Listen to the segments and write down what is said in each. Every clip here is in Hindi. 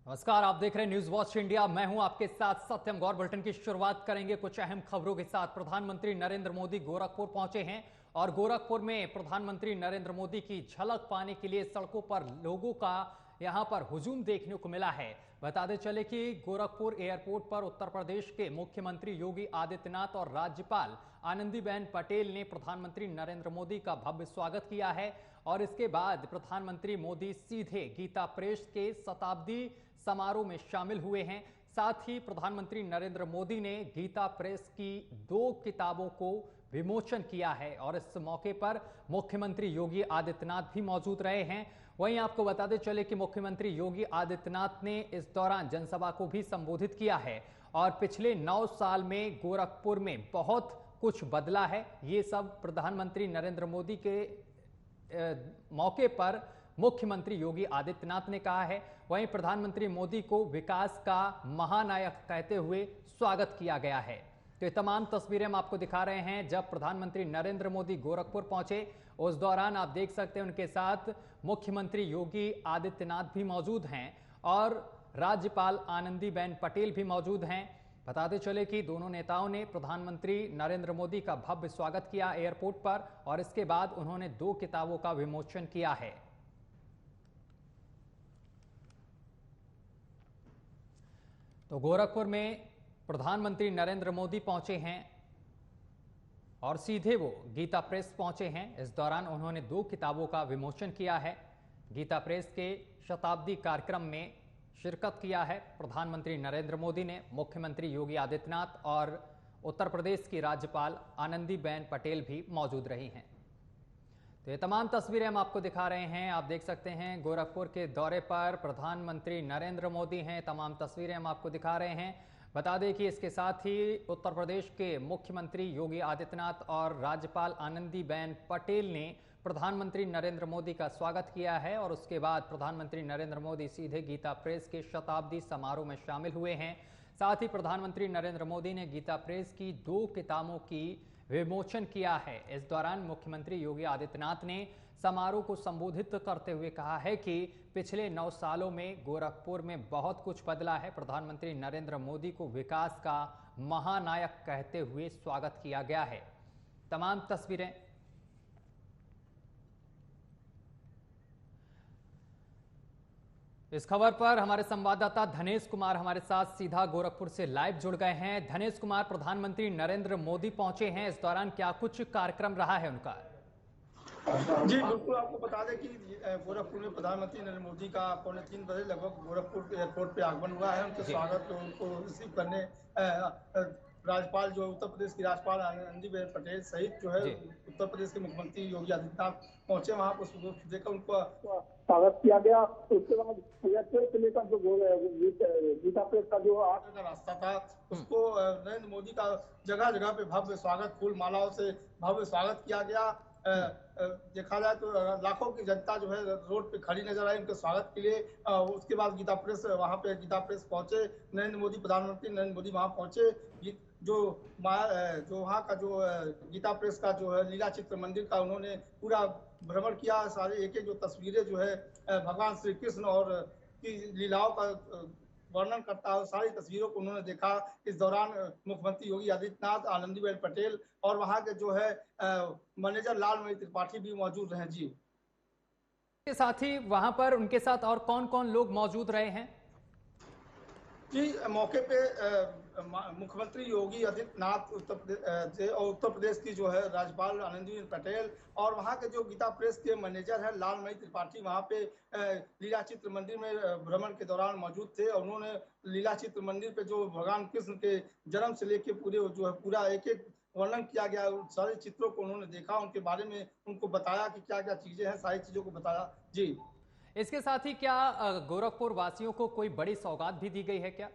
नमस्कार, आप देख रहे हैं न्यूज वॉच इंडिया। मैं हूं आपके साथ सत्यम गौर। बुलेटिन की शुरुआत करेंगे कुछ अहम खबरों के साथ। प्रधानमंत्री नरेंद्र मोदी गोरखपुर पहुंचे हैं और गोरखपुर में प्रधानमंत्री नरेंद्र मोदी की झलक पाने के लिए सड़कों पर लोगों का यहां पर हुजूम देखने को मिला है। बताते चले कि गोरखपुर एयरपोर्ट पर उत्तर प्रदेश के मुख्यमंत्री योगी आदित्यनाथ और राज्यपाल आनंदीबेन पटेल ने प्रधानमंत्री नरेंद्र मोदी का भव्य स्वागत किया है और इसके बाद प्रधानमंत्री मोदी सीधे गीता प्रेस के शताब्दी समारोह में शामिल हुए हैं। साथ ही प्रधानमंत्री नरेंद्र मोदी ने गीता प्रेस की 2 किताबों को विमोचन किया है और इस मौके पर मुख्यमंत्री योगी आदित्यनाथ भी मौजूद रहे हैं। वहीं आपको बताते चले कि मुख्यमंत्री योगी आदित्यनाथ ने इस दौरान जनसभा को भी संबोधित किया है और पिछले 9 साल में गोरखपुर में बहुत कुछ बदला है। ये सब प्रधानमंत्री नरेंद्र मोदी के मौके पर मुख्यमंत्री योगी आदित्यनाथ ने कहा है। वहीं प्रधानमंत्री मोदी को विकास का महानायक कहते हुए स्वागत किया गया है। तो ये तमाम तस्वीरें हम आपको दिखा रहे हैं जब प्रधानमंत्री नरेंद्र मोदी गोरखपुर पहुंचे। उस दौरान आप देख सकते हैं उनके साथ मुख्यमंत्री योगी आदित्यनाथ भी मौजूद हैं और राज्यपाल आनंदीबेन पटेल भी मौजूद हैं। बताते चले कि दोनों नेताओं ने प्रधानमंत्री नरेंद्र मोदी का भव्य स्वागत किया एयरपोर्ट पर और इसके बाद उन्होंने 2 किताबों का विमोचन किया है। तो गोरखपुर में प्रधानमंत्री नरेंद्र मोदी पहुंचे हैं और सीधे वो गीता प्रेस पहुंचे हैं। इस दौरान उन्होंने 2 किताबों का विमोचन किया है। गीता प्रेस के शताब्दी कार्यक्रम में शिरकत किया है प्रधानमंत्री नरेंद्र मोदी ने। मुख्यमंत्री योगी आदित्यनाथ और उत्तर प्रदेश की राज्यपाल आनंदीबेन पटेल भी मौजूद रही हैं। तो ये तमाम तस्वीरें हम आपको दिखा रहे हैं। आप देख सकते हैं गोरखपुर के दौरे पर प्रधानमंत्री नरेंद्र मोदी हैं। तमाम तस्वीरें हम आपको दिखा रहे हैं। बता दें कि इसके साथ ही उत्तर प्रदेश के मुख्यमंत्री योगी आदित्यनाथ और राज्यपाल आनंदीबेन पटेल ने प्रधानमंत्री नरेंद्र मोदी का स्वागत किया है और उसके बाद प्रधानमंत्री नरेंद्र मोदी सीधे गीता प्रेस के शताब्दी समारोह में शामिल हुए हैं। साथ ही प्रधानमंत्री नरेंद्र मोदी ने गीता प्रेस की 2 किताबों की विमोचन किया है। इस दौरान मुख्यमंत्री योगी आदित्यनाथ ने समारोह को संबोधित करते हुए कहा है कि पिछले 9 सालों में गोरखपुर में बहुत कुछ बदला है। प्रधानमंत्री नरेंद्र मोदी को विकास का महानायक कहते हुए स्वागत किया गया है। तमाम तस्वीरें इस खबर पर हमारे संवाददाता धनेश कुमार हमारे साथ सीधा गोरखपुर से लाइव जुड़ गए हैं। धनेश कुमार, प्रधानमंत्री नरेंद्र मोदी पहुंचे हैं, इस दौरान क्या कुछ कार्यक्रम रहा है उनका? जी बिल्कुल, आपको बता दें कि गोरखपुर में प्रधानमंत्री नरेंद्र मोदी का 2:45 बजे लगभग गोरखपुर एयरपोर्ट पे आगमन हुआ है। उनके स्वागत उनको रिसीव करने राज्यपाल जो उत्तर प्रदेश की राज्यपाल आनंदीबेन पटेल सहित जो है उत्तर प्रदेश के मुख्यमंत्री योगी आदित्यनाथ पहुंचे। वहां पर देकर उनको स्वागत किया गया। उसके बाद एयरपोर्ट से लेकर जो गीता प्रेस का जो आगे का रास्ता था उसको नरेंद्र मोदी का जगह जगह पे भव्य स्वागत, फूल मालाओं से भव्य स्वागत किया गया। देखा जाए तो लाखों की जनता जो है रोड पे खड़ी नजर आई उनके स्वागत के लिए। उसके बाद गीता प्रेस पहुंचे नरेंद्र मोदी, प्रधानमंत्री नरेंद्र मोदी वहां पहुंचे। जो वहाँ का जो गीता प्रेस का जो है लीला चित्र मंदिर का उन्होंने पूरा भ्रमण किया। सारे एक जो तस्वीरें जो है भगवान श्री कृष्ण और की लीलाओं का वर्णन करता है, सारी तस्वीरों को उन्होंने देखा। इस दौरान मुख्यमंत्री योगी आदित्यनाथ, आनंदीबेन पटेल और वहां के जो है मैनेजर लालमणि त्रिपाठी भी मौजूद रहे। जी, के साथ ही वहां पर उनके साथ और कौन कौन लोग मौजूद रहे हैं? जी, मौके पे मुख्यमंत्री योगी आदित्यनाथ उत्तर प्रदेश की जो है राज्यपाल आनंदीबेन पटेल और वहाँ के जो गीता प्रेस के मैनेजर हैं लालमणि त्रिपाठी वहाँ पे लीला चित्र मंदिर में भ्रमण के दौरान मौजूद थे। और उन्होंने लीला चित्र मंदिर पे जो भगवान कृष्ण के जन्म से लेके पूरे जो है पूरा एक एक वर्णन किया गया, सारे चित्रों को उन्होंने देखा, उनके बारे में उनको बताया कि क्या क्या चीजें हैं, सारी चीजों को बताया। जी, इसके साथ ही क्या गोरखपुर वासियों को कोई बड़ी सौगात भी दी गई है क्या?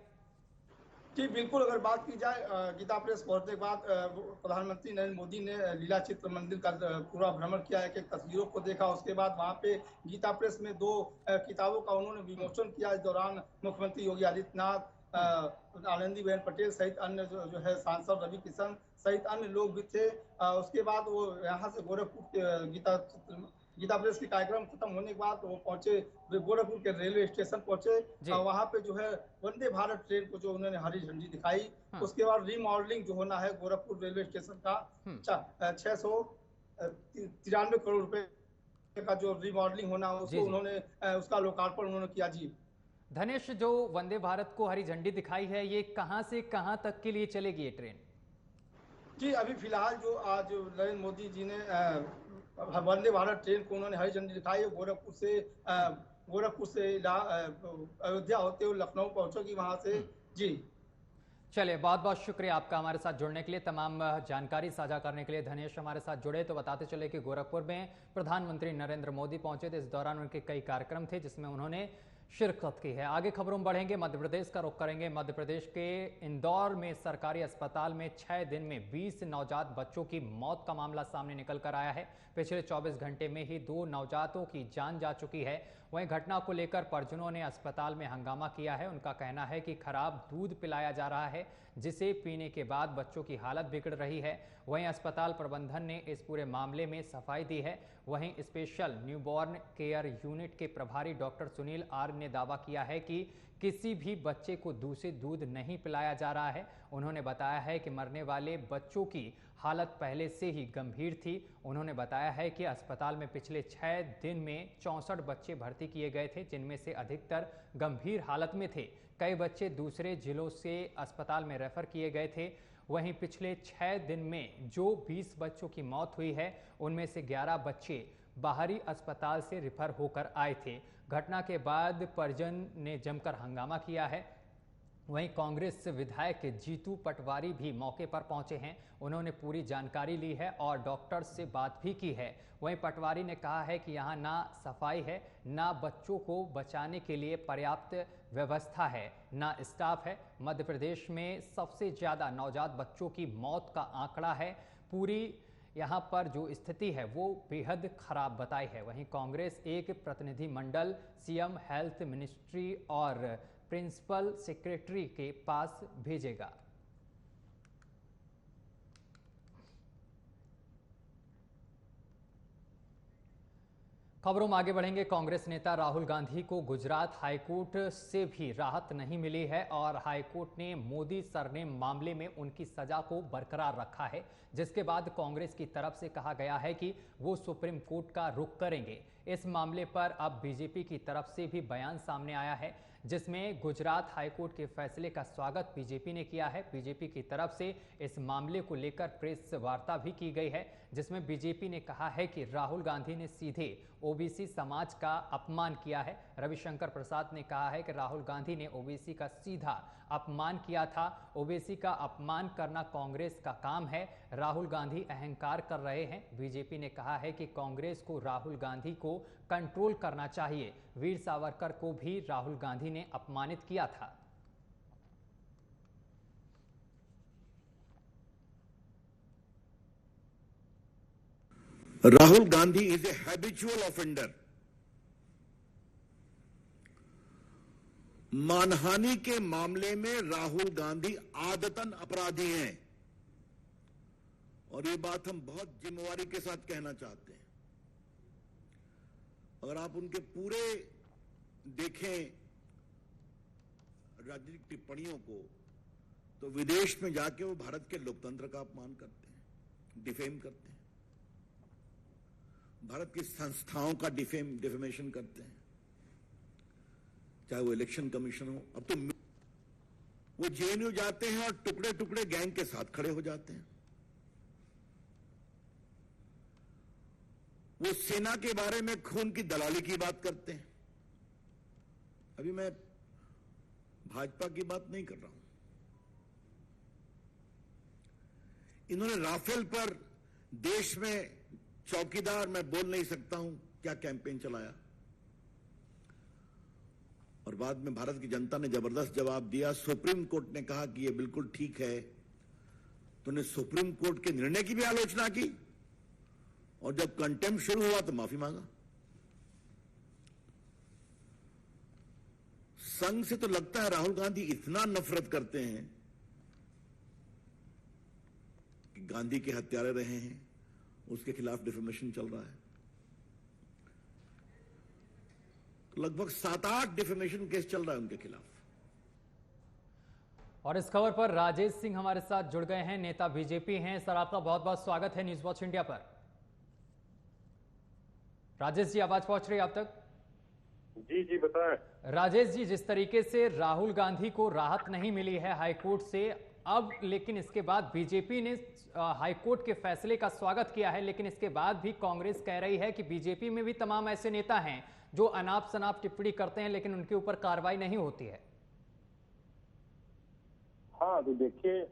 जी बिल्कुल, अगर बात की जाए गीता प्रेस पहुंचने के बाद प्रधानमंत्री नरेंद्र मोदी ने लीला चित्र मंदिर का पूरा भ्रमण किया, एक एक तस्वीरों को देखा। उसके बाद वहां पे गीता प्रेस में 2 किताबों का उन्होंने विमोचन किया। इस दौरान मुख्यमंत्री योगी आदित्यनाथ, आनंदीबेन पटेल सहित अन्य जो है सांसद रवि किशन सहित अन्य लोग भी थे। उसके बाद वो यहाँ से गोरखपुर गीता गीता प्रेस के कार्यक्रम खत्म होने के बाद वो पहुंचे गोरखपुर के रेलवे स्टेशन पहुंचे। वहां पे जो है वंदे भारत ट्रेन को जो उन्होंने हरी झंडी दिखाई। उसके बाद रिमॉडलिंग जो होना है गोरखपुर रेलवे स्टेशन का 693 करोड़ रुपए का जो रिमॉडलिंग होना उसको उन्होंने उसका लोकार्पण उन्होंने किया। जी धनेश, जो वंदे भारत को हरी झंडी दिखाई है, ये कहां से कहां तक के लिए चलेगी ये ट्रेन? जी अभी फिलहाल जो आज नरेंद्र मोदी जी ने वंदे भारत ट्रेन को उन्होंने हरी झंडी दिखाई है। गोरखपुर से अयोध्या होते हुए लखनऊ पहुंचेगी वहां से। जी चलिए, बहुत बहुत शुक्रिया आपका हमारे साथ जुड़ने के लिए, तमाम जानकारी साझा करने के लिए। धनेश हमारे साथ जुड़े तो बताते चले कि गोरखपुर में प्रधानमंत्री नरेंद्र मोदी पहुंचे थे। इस दौरान उनके कई कार्यक्रम थे जिसमें उन्होंने शिरकत की है। आगे खबरों में बढ़ेंगे, मध्य प्रदेश का रुख करेंगे। मध्य प्रदेश के इंदौर में सरकारी अस्पताल में 6 दिन में 20 नवजात बच्चों की मौत का मामला सामने निकल कर आया है। पिछले 24 घंटे में ही 2 नवजातों की जान जा चुकी है। वहीं घटना को लेकर परिजनों ने अस्पताल में हंगामा किया है। उनका कहना है कि खराब दूध पिलाया जा रहा है, जिसे पीने के बाद बच्चों की हालत बिगड़ रही है। वहीं अस्पताल प्रबंधन ने इस पूरे मामले में सफाई दी है। वहीं स्पेशल न्यूबॉर्न केयर यूनिट के प्रभारी डॉक्टर सुनील आर ने दावा किया है कि किसी भी बच्चे को दूषित दूध नहीं पिलाया जा रहा है। उन्होंने बताया है कि मरने वाले बच्चों की हालत पहले से ही गंभीर थी। उन्होंने बताया है कि अस्पताल में पिछले 6 दिन में 64 बच्चे भर्ती किए गए थे, जिनमें से अधिकतर गंभीर हालत में थे। कई बच्चे दूसरे जिलों से अस्पताल में रेफर किए गए थे। वहीं पिछले 6 दिन में जो 20 बच्चों की मौत हुई है, उनमें से 11 बच्चे बाहरी अस्पताल से रेफर होकर आए थे। घटना के बाद परिजन ने जमकर हंगामा किया है। वहीं कांग्रेस विधायक जीतू पटवारी भी मौके पर पहुंचे हैं। उन्होंने पूरी जानकारी ली है और डॉक्टर से बात भी की है। वहीं पटवारी ने कहा है कि यहां ना सफाई है, ना बच्चों को बचाने के लिए पर्याप्त व्यवस्था है, ना स्टाफ है। मध्य प्रदेश में सबसे ज़्यादा नवजात बच्चों की मौत का आंकड़ा है। पूरी यहाँ पर जो स्थिति है वो बेहद खराब बताई है। वहीं कांग्रेस एक प्रतिनिधि मंडल सीएम, हेल्थ मिनिस्ट्री और प्रिंसिपल सेक्रेटरी के पास भेजेगा। खबरों में आगे बढ़ेंगे। कांग्रेस नेता राहुल गांधी को गुजरात हाईकोर्ट से भी राहत नहीं मिली है और हाईकोर्ट ने मोदी सरनेम मामले में उनकी सजा को बरकरार रखा है, जिसके बाद कांग्रेस की तरफ से कहा गया है कि वो सुप्रीम कोर्ट का रुख करेंगे। इस मामले पर अब बीजेपी की तरफ से भी बयान सामने आया है, जिसमें गुजरात हाईकोर्ट के फैसले का स्वागत बीजेपी ने किया है। बीजेपी की तरफ से इस मामले को लेकर प्रेस वार्ता भी की गई है, जिसमें बीजेपी ने कहा है कि राहुल गांधी ने सीधे ओबीसी समाज का अपमान किया है। रविशंकर प्रसाद ने कहा है कि राहुल गांधी ने ओबीसी का सीधा अपमान किया था। ओबीसी का अपमान करना कांग्रेस का काम है। राहुल गांधी अहंकार कर रहे हैं। बीजेपी ने कहा है कि कांग्रेस को राहुल गांधी को कंट्रोल करना चाहिए। वीर सावरकर को भी राहुल गांधी ने अपमानित किया था। Rahul Gandhi is a habitual offender. मानहानि के मामले में राहुल गांधी आदतन अपराधी हैं और ये बात हम बहुत जिम्मेवारी के साथ कहना चाहते हैं। अगर आप उनके पूरे देखें राजनीतिक टिप्पणियों को, तो विदेश में जाके वो भारत के लोकतंत्र का अपमान करते हैं, डिफेम करते हैं, भारत की संस्थाओं का डिफेमेशन करते हैं, चाहे वो इलेक्शन कमीशन हो। अब तो वो जेएनयू जाते हैं और टुकड़े टुकड़े गैंग के साथ खड़े हो जाते हैं। वो सेना के बारे में खून की दलाली की बात करते हैं। अभी मैं भाजपा की बात नहीं कर रहा हूं। इन्होंने राफेल पर देश में चौकीदार मैं बोल नहीं सकता हूं क्या कैंपेन चलाया और बाद में भारत की जनता ने जबरदस्त जवाब दिया। सुप्रीम कोर्ट ने कहा कि यह बिल्कुल ठीक है, तो उन्होंने सुप्रीम कोर्ट के निर्णय की भी आलोचना की और जब कंटेम्प्ट शुरू हुआ तो माफी मांगा। संघ से तो लगता है राहुल गांधी इतना नफरत करते हैं कि गांधी के हत्यारे रहे हैं, उसके खिलाफ डिफेमेशन चल रहा है। तो लगभग 7-8 डिफेमेशन केस चल रहा है उनके खिलाफ। और इस खबर पर राजेश सिंह हमारे साथ जुड़ गए हैं, नेता बीजेपी हैं। सर, आपका बहुत बहुत स्वागत है न्यूज वॉच इंडिया पर। राजेश जी, आवाज पहुंच रही है आप तक? जी जी बताएं। राजेश जी, जिस तरीके से राहुल गांधी को राहत नहीं मिली है हाईकोर्ट से, अब लेकिन इसके बाद बीजेपी ने हाईकोर्ट के फैसले का स्वागत किया है, लेकिन इसके बाद भी कांग्रेस कह रही है कि बीजेपी में भी तमाम ऐसे नेता हैं जो अनाप शनाप टिप्पणी करते हैं लेकिन उनके ऊपर कार्रवाई नहीं होती है। हाँ तो देखिए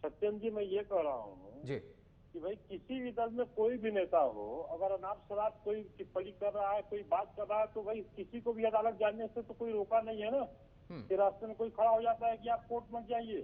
सत्यम जी, मैं ये कह रहा हूँ जी कि भाई किसी भी दल में कोई भी नेता हो, अगर अनाप शनाप कोई टिप्पणी कर रहा है, कोई बात कर रहा है, तो भाई किसी को भी अदालत जाने से तो कोई रोका नहीं है ना कि रास्ते में कोई खड़ा हो जाता है कि आप कोर्ट मत जाइए।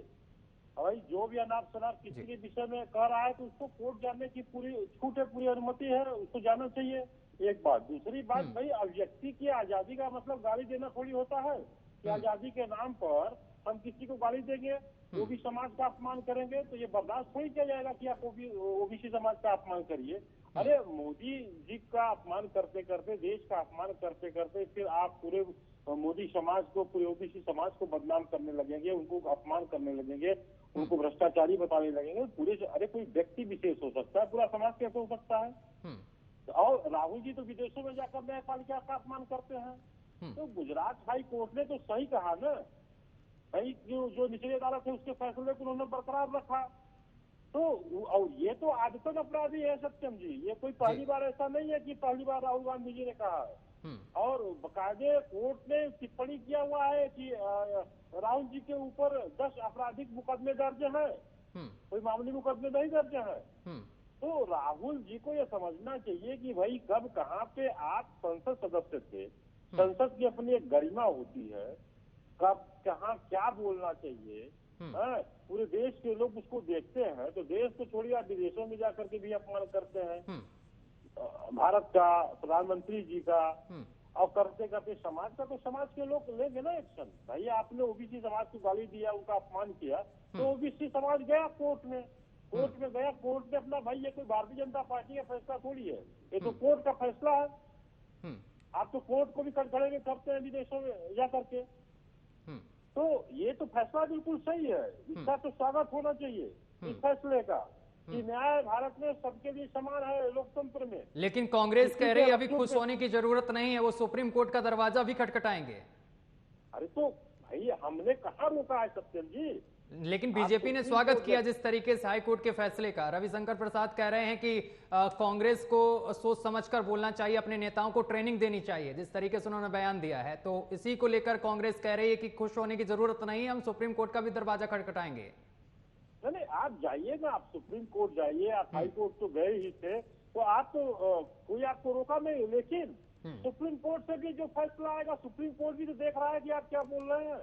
भाई जो भी अनाप शनाप किसी के विषय में कह रहा है तो उसको कोर्ट जाने की पूरी छूट है, पूरी अनुमति है, उसको जाना चाहिए। एक बात। दूसरी बात, भाई अभिव्यक्ति की आजादी का मतलब गाली देना थोड़ी होता है कि आजादी के नाम पर हम किसी को गाली देंगे, वो भी समाज का अपमान करेंगे, तो ये बर्दाश्त थोड़ी किया जाएगा कि आप ओबीसी समाज का अपमान करिए। अरे मोदी जी का अपमान करते करते, देश का अपमान करते करते फिर आप पूरे मोदी समाज को, पूरे ओबीसी समाज को बदनाम करने लगेंगे, उनको अपमान करने लगेंगे, उनको भ्रष्टाचारी बताने लगेंगे। पूरे अरे कोई व्यक्ति विशेष हो सकता है, पूरा समाज कैसे हो सकता है? और राहुल जी तो विदेशों में जाकर न्यायपालिका का अपमान करते हैं। तो गुजरात हाई कोर्ट ने तो सही कहा ना भाई, जो निचली अदालत है उसके फैसले को उन्होंने बरकरार रखा। तो और ये तो आदतन अपराधी है सत्यम जी, ये कोई पहली बार ऐसा नहीं है कि पहली बार राहुल गांधी जी ने कहा है। और बाकायदे कोर्ट ने टिप्पणी किया हुआ है कि राहुल जी के ऊपर 10 आपराधिक मुकदमे दर्ज है, कोई मामूली मुकदमे नहीं दर्ज है। तो राहुल जी को यह समझना चाहिए कि भाई कब कहाँ पे आप संसद सदस्य थे, संसद की अपनी एक गरिमा होती है, कब कहाँ क्या बोलना चाहिए, पूरे देश के लोग उसको देखते हैं। तो देश को छोड़िए, आप विदेशों में जाकर के भी अपमान करते हैं भारत का, प्रधानमंत्री जी का, और करते करते समाज का, तो समाज के लोग लेंगे ना एक्शन। भाई आपने ओबीसी समाज को गाली दिया, उनका अपमान किया, तो ओबीसी समाज गया कोर्ट में गया, कोर्ट ने अपना, भाई ये कोई भारतीय जनता पार्टी का फैसला थोड़ी है, ये तो कोर्ट का फैसला है। आप तो कोर्ट को भी कड़कड़े करते हैं विदेशों में जा करके। तो ये तो फैसला बिल्कुल सही है, इसका तो स्वागत होना चाहिए इस फैसले का कि न्याय भारत में सबके लिए समान है, लोकतंत्र में। लेकिन कांग्रेस कह रही है अभी खुश होने की जरूरत नहीं है, वो सुप्रीम कोर्ट का दरवाजा भी खटखटाएंगे। अरे तो भाई हमने कहाँ रोका है सत्यम जी? लेकिन बीजेपी ने स्वागत किया जिस तरीके से हाईकोर्ट के फैसले का। रविशंकर प्रसाद कह रहे हैं कि कांग्रेस को सोच समझकर बोलना चाहिए, अपने नेताओं को ट्रेनिंग देनी चाहिए, जिस तरीके से उन्होंने बयान दिया है। तो इसी को लेकर कांग्रेस कह रही है कि खुश होने की जरूरत नहीं, हम सुप्रीम कोर्ट का भी दरवाजा खटखटाएंगे। नहीं, आप जाइए ना, आप सुप्रीम कोर्ट जाइए, आप हाई कोर्ट तो गए ही थे, तो आप तो कोई आपको रोका नहीं, लेकिन सुप्रीम कोर्ट से भी जो फैसला आएगा, सुप्रीम कोर्ट भी तो देख रहा है कि आप क्या बोल रहे हैं।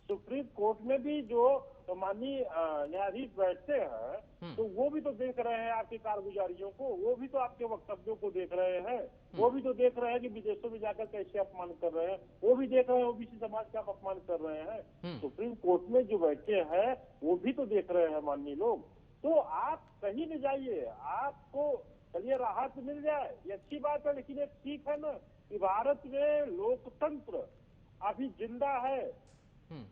सुप्रीम कोर्ट में भी जो माननीय न्यायाधीश बैठते हैं, तो वो भी तो देख रहे हैं आपकी कारगुजारियों को, वो भी तो आपके वक्तव्यों को देख रहे हैं, वो भी तो देख रहे हैं कि विदेशों में जाकर कैसे अपमान कर रहे हैं, वो भी देख रहे हैं ओबीसी समाज का अपमान कर रहे हैं। सुप्रीम कोर्ट में जो बैठे हैं वो भी तो देख रहे हैं माननीय लोग। तो आप कहीं नहीं जाइए, आपको चलिए राहत मिल जाए, ये अच्छी बात है, लेकिन एक ठीक है ना कि भारत में लोकतंत्र अभी जिंदा है,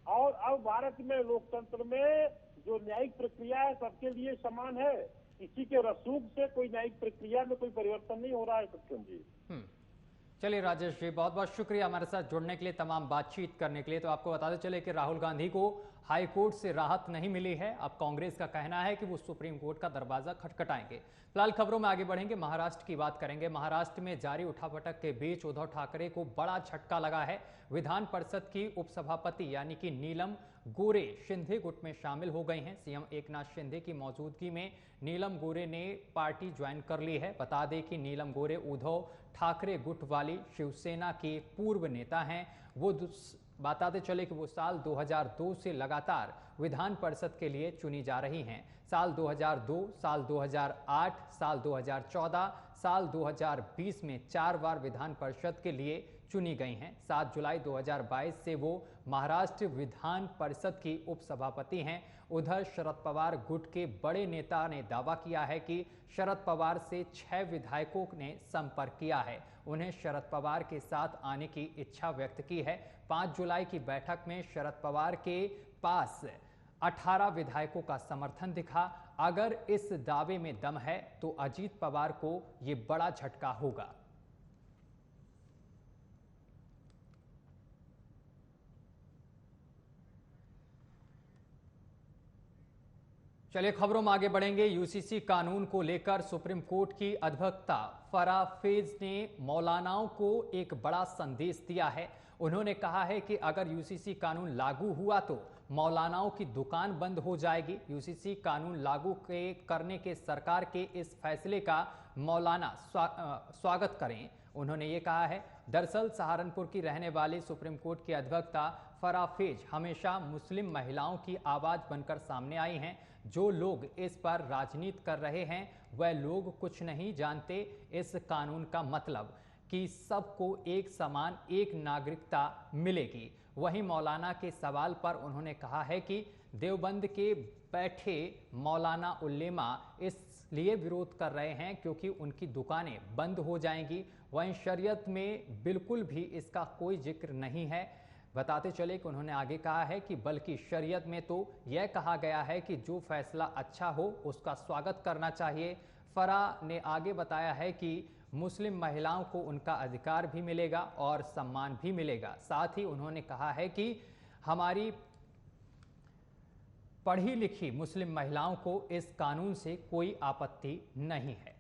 और अब भारत में लोकतंत्र में जो न्यायिक प्रक्रिया है सबके लिए समान है, किसी के रसूख से कोई न्यायिक प्रक्रिया में कोई परिवर्तन नहीं हो रहा है सत्यम जी। चलिए राजेश जी, बहुत बहुत शुक्रिया हमारे साथ जुड़ने के लिए, तमाम बातचीत करने के लिए। तो आपको बताते चले कि राहुल गांधी को हाई कोर्ट से राहत नहीं मिली है। अब कांग्रेस का कहना है कि वो सुप्रीम कोर्ट का दरवाजा खटखटाएंगे। फिलहाल खबरों में आगे बढ़ेंगे, महाराष्ट्र की बात करेंगे। महाराष्ट्र में जारी उठापटक के बीच उद्धव ठाकरे को बड़ा झटका लगा है। विधान परिषद की उपसभापति यानी कि नीलम गोरे शिंदे गुट में शामिल हो गई हैं। सीएम एकनाथ शिंदे की मौजूदगी में नीलम गोरे ने पार्टी ज्वाइन कर ली है। बता दें कि नीलम गोरे उद्धव ठाकरे गुट वाली शिवसेना के पूर्व नेता हैं। वो बताते चले कि वो साल 2002 से लगातार विधान परिषद के लिए चुनी जा रही हैं। साल 2002, साल 2008, साल 2014, साल 2020 में 4 बार विधान परिषद के लिए चुनी गई हैं। 7 जुलाई 2022 से वो महाराष्ट्र विधान परिषद की उपसभापति हैं। उधर शरद पवार गुट के बड़े नेता ने दावा किया है कि शरद पवार से 6 विधायकों ने संपर्क किया है, उन्हें शरद पवार के साथ आने की इच्छा व्यक्त की है। 5 जुलाई की बैठक में शरद पवार के पास 18 विधायकों का समर्थन दिखा। अगर इस दावे में दम है तो अजीत पवार को ये बड़ा झटका होगा। चलिए खबरों में आगे बढ़ेंगे। यूसीसी कानून को लेकर सुप्रीम कोर्ट की अधिवक्ता फराह फेज ने मौलानाओं को एक बड़ा संदेश दिया है। उन्होंने कहा है कि अगर यूसीसी कानून लागू हुआ तो मौलानाओं की दुकान बंद हो जाएगी। यूसीसी कानून लागू करने के सरकार के इस फैसले का मौलाना स्वागत करें, उन्होंने ये कहा है। दरअसल सहारनपुर की रहने वाली सुप्रीम कोर्ट की अधिवक्ता फराह फेज हमेशा मुस्लिम महिलाओं की आवाज बनकर सामने आई हैं। जो लोग इस पर राजनीति कर रहे हैं वह लोग कुछ नहीं जानते इस कानून का मतलब कि सबको एक समान एक नागरिकता मिलेगी। वहीं मौलाना के सवाल पर उन्होंने कहा है कि देवबंद के बैठे मौलाना उल्लेमा इसलिए विरोध कर रहे हैं क्योंकि उनकी दुकानें बंद हो जाएंगी। वहीं शरीयत में बिल्कुल भी इसका कोई जिक्र नहीं है। बताते चले कि उन्होंने आगे कहा है कि बल्कि शरीयत में तो यह कहा गया है कि जो फैसला अच्छा हो उसका स्वागत करना चाहिए। फराह ने आगे बताया है कि मुस्लिम महिलाओं को उनका अधिकार भी मिलेगा और सम्मान भी मिलेगा। साथ ही उन्होंने कहा है कि हमारी पढ़ी लिखी मुस्लिम महिलाओं को इस कानून से कोई आपत्ति नहीं है।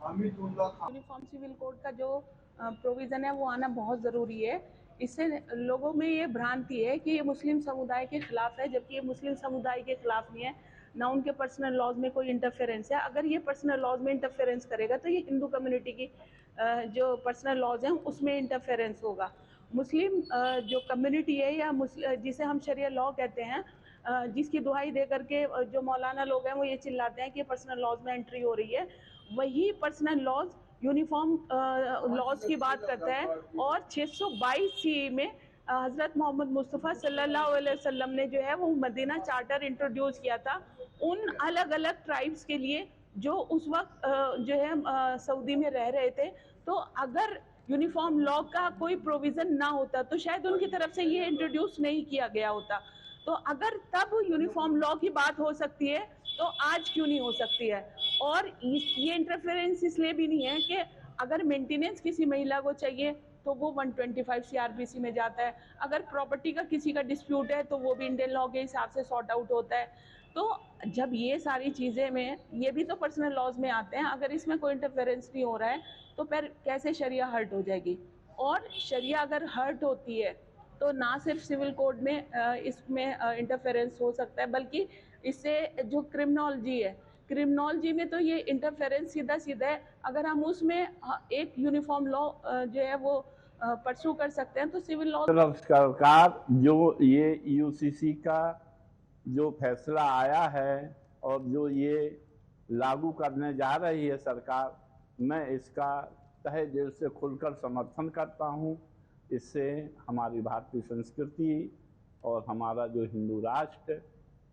यूनिफॉर्म सिविल कोड का जो प्रोविजन है वो आना बहुत ज़रूरी है। इससे लोगों में ये भ्रांति है कि ये मुस्लिम समुदाय के खिलाफ है, जबकि ये मुस्लिम समुदाय के खिलाफ नहीं है, ना उनके पर्सनल लॉज में कोई इंटरफेरेंस है। अगर ये पर्सनल लॉज में इंटरफेरेंस करेगा तो ये हिंदू कम्युनिटी की जो पर्सनल लॉज हैं उसमें इंटरफेरेंस होगा। मुस्लिम जो कम्युनिटी है या जिसे हम शरिया लॉ कहते हैं, जिसकी दुहाई दे करके जो मौलाना लोग हैं वो ये चिल्लाते हैं कि पर्सनल लॉज में एंट्री हो रही है, वही पर्सनल लॉज यूनिफॉर्म लॉज की बात करता है। और 622 में हज़रत मोहम्मद मुस्तफ़ा सल्लल्लाहु अलैहि वसल्लम ने जो है वो मदीना चार्टर इंट्रोड्यूस किया था उन अलग अलग ट्राइब्स के लिए जो उस वक्त जो है सऊदी में रह रहे थे। तो अगर यूनिफॉर्म लॉ का कोई प्रोविज़न ना होता तो शायद उनकी तरफ से ये इंट्रोड्यूस नहीं किया गया होता। तो अगर तब यूनिफॉर्म लॉ की बात हो सकती है तो आज क्यों नहीं हो सकती है। और ये इंटरफेरेंस इसलिए भी नहीं है कि अगर मेंटेनेंस किसी महिला को चाहिए तो वो 125 CRPC में जाता है, अगर प्रॉपर्टी का किसी का डिस्प्यूट है तो वो भी इंडियन लॉ के हिसाब से सॉर्ट आउट होता है। तो जब ये सारी चीज़ें में ये भी तो पर्सनल लॉज में आते हैं, अगर इसमें कोई इंटरफेरेंस नहीं हो रहा है तो फिर कैसे शरिया हर्ट हो जाएगी। और शरिया अगर हर्ट होती है तो ना सिर्फ सिविल कोड में इसमें इंटरफेरेंस हो सकता है, बल्कि इससे जो क्रिमिनोलॉजी है, क्रिमिनोलॉजी में तो ये इंटरफेरेंस सीधा सीधा है। अगर हम उसमें एक यूनिफॉर्म लॉ जो है वो परस्यू कर सकते हैं तो सिविल लॉ। सरकार जो ये यूसीसी का जो फैसला आया है और जो ये लागू करने जा रही है सरकार, मैं इसका तहे दिल से खुलकर समर्थन करता हूँ। इससे हमारी भारतीय संस्कृति और हमारा जो हिंदू राष्ट्र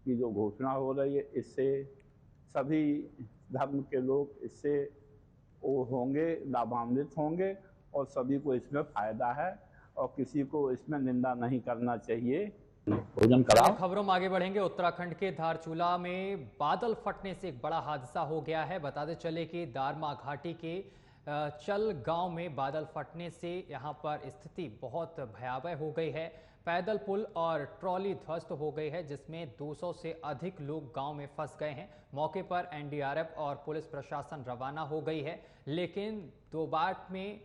की जो घोषणा हो रही है, इससे सभी धर्म के लोग इससे वो होंगे, लाभान्वित होंगे और सभी को इसमें फायदा है और किसी को इसमें निंदा नहीं करना चाहिए। भोजन कराओ। खबरों में आगे बढ़ेंगे। उत्तराखंड के धारचूला में बादल फटने से एक बड़ा हादसा हो गया है। बताते चले कि दारमा घाटी के चल गांव में बादल फटने से यहां पर स्थिति बहुत भयावह हो गई है। पैदल पुल और ट्रॉली ध्वस्त हो गई है, जिसमें 200 से अधिक लोग गांव में फंस गए हैं। मौके पर एनडीआरएफ और पुलिस प्रशासन रवाना हो गई है, लेकिन दोबाट में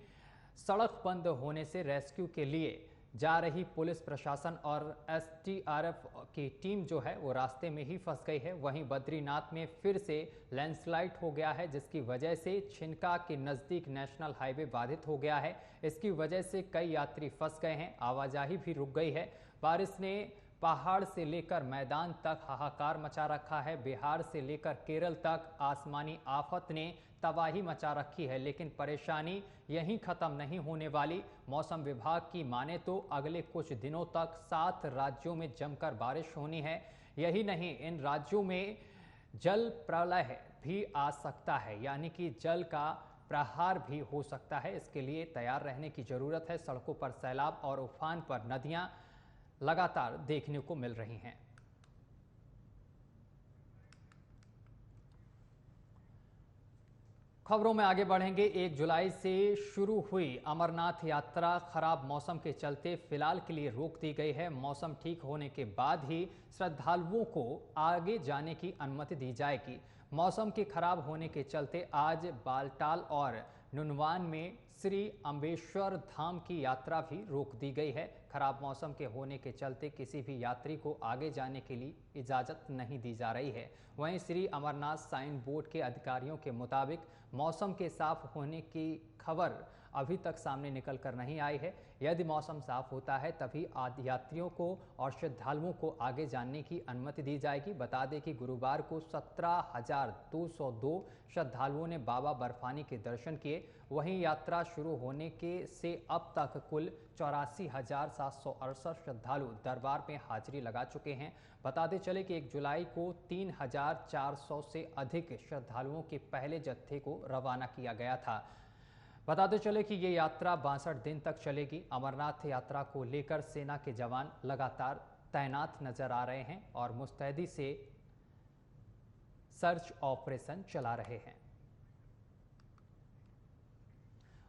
सड़क बंद होने से रेस्क्यू के लिए जा रही पुलिस प्रशासन और एसडीआरएफ की टीम जो है वो रास्ते में ही फंस गई है। वहीं बद्रीनाथ में फिर से लैंडस्लाइड हो गया है, जिसकी वजह से छिनका के नज़दीक नेशनल हाईवे बाधित हो गया है। इसकी वजह से कई यात्री फंस गए हैं, आवाजाही भी रुक गई है। बारिश ने पहाड़ से लेकर मैदान तक हाहाकार मचा रखा है। बिहार से लेकर केरल तक आसमानी आफत ने तबाही मचा रखी है, लेकिन परेशानी यहीं खत्म नहीं होने वाली। मौसम विभाग की माने तो अगले कुछ दिनों तक 7 राज्यों में जमकर बारिश होनी है। यही नहीं, इन राज्यों में जल प्रलय भी आ सकता है, यानी कि जल का प्रहार भी हो सकता है। इसके लिए तैयार रहने की जरूरत है। सड़कों पर सैलाब और उफान पर नदियां लगातार देखने को मिल रही हैं। खबरों में आगे बढ़ेंगे। 1 जुलाई से शुरू हुई अमरनाथ यात्रा खराब मौसम के चलते फिलहाल के लिए रोक दी गई है। मौसम ठीक होने के बाद ही श्रद्धालुओं को आगे जाने की अनुमति दी जाएगी। मौसम के खराब होने के चलते आज बालटाल और नुनवान में श्री अम्बेश्वर धाम की यात्रा भी रोक दी गई है। खराब मौसम के होने के चलते किसी भी यात्री को आगे जाने के लिए इजाज़त नहीं दी जा रही है। वहीं श्री अमरनाथ साइन बोर्ड के अधिकारियों के मुताबिक मौसम के साफ होने की खबर अभी तक सामने निकल कर नहीं आई है। यदि मौसम साफ होता है तभी यात्रियों को और श्रद्धालुओं को आगे जाने की अनुमति दी जाएगी। बता दें कि गुरुवार को 17,202 श्रद्धालुओं ने बाबा बर्फानी के दर्शन किए। वहीं यात्रा शुरू होने से अब तक कुल 84,768 श्रद्धालु दरबार में हाजिरी लगा चुके हैं। बताते चले कि 1 जुलाई को 3,400 से अधिक श्रद्धालुओं के पहले जत्थे को रवाना किया गया था। बताते चले कि ये यात्रा 62 दिन तक चलेगी। अमरनाथ यात्रा को लेकर सेना के जवान लगातार तैनात नजर आ रहे हैं और मुस्तैदी से सर्च ऑपरेशन चला रहे हैं।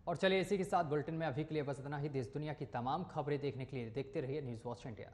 और चलिए इसी के साथ बुलेटिन में अभी के लिए बस इतना ही। देश दुनिया की तमाम खबरें देखने के लिए देखते रहिए न्यूज़ वॉच इंडिया।